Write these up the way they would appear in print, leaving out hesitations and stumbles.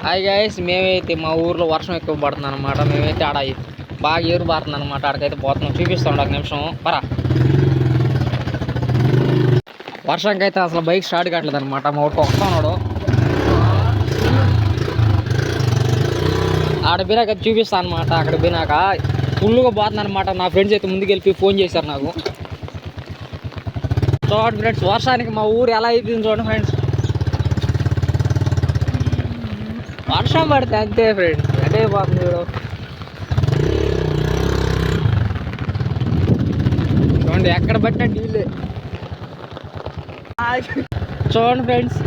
Hi guys, మేమైతే మా ఊర్లో వర్షం ఎక్కువ పడుతుంది అనమాట. మేమైతే ఆడ బాగా ఏరు పారుతుంది అనమాట. ఆడకైతే పోతున్నాం, చూపిస్తాం ఒక నిమిషం పరా. వర్షంకి అయితే అసలు బైక్ స్టార్ట్ కావట్లేదు అనమాట. మా ఊరికి వస్తున్నాడు, ఆడ పోయినాక చూపిస్తాను అనమాట. అక్కడ పోయినాక ఫుల్గా పోతుంది అనమాట. నా ఫ్రెండ్స్ అయితే ముందుకు వెళ్ళి ఫోన్ చేశారు నాకు. చూడండి ఫ్రెండ్స్, వర్షానికి మా ఊరు ఎలా అయిపోయింది చూడండి ఫ్రెండ్స్. వర్షం పడితే అంతే ఫ్రెండ్స్, అంటే పోతుంది చూడండి. ఎక్కడ పట్టినా నీళ్ళే. చూడండి ఫ్రెండ్స్,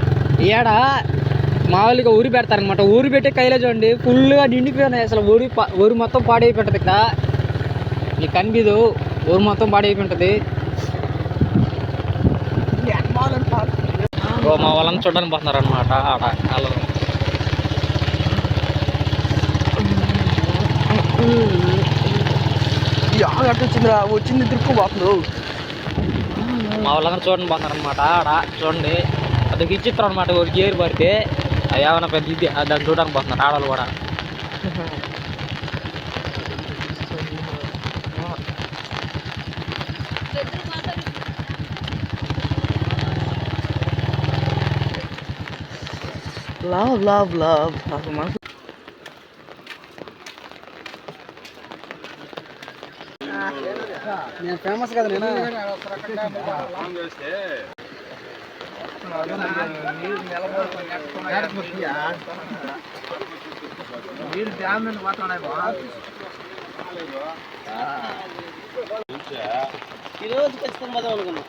ఈడ మామూలుగా ఊరి పెడతారనమాట. ఊరి పెట్టే కైలో చూడండి ఫుల్గా నిండిపోయినాయి. అసలు ఊరి మొత్తం పాడైపోయింటుంది. ఇక్కడ నీకు కనిపిదు, ఊరు మొత్తం పాడైపోయింటుంది. మా వాళ్ళని చూడడానికి పోతున్నారు అనమాట. ఆడ వాళ్ళు వచ్చిందిరా, వచ్చింది తిరుక్కుపోతుంది. మా వాళ్ళందరూ చూడండి పోతున్నారు అనమాట. ఆడ చూడండి అది ఇచ్చిస్తారు అనమాట. ఒక గేరు పడితే అది ఏమైనా పెద్ద ఇది దాన్ని చూడడానికి పోతున్నారు ఆడవాళ్ళు కూడా. లవ్ లవ్ లవ్ నాకు మనసు నేను ఫేమస్ కదా. నేను ఈరోజు ఖచ్చితంగా పోదాం అనుకున్నాం.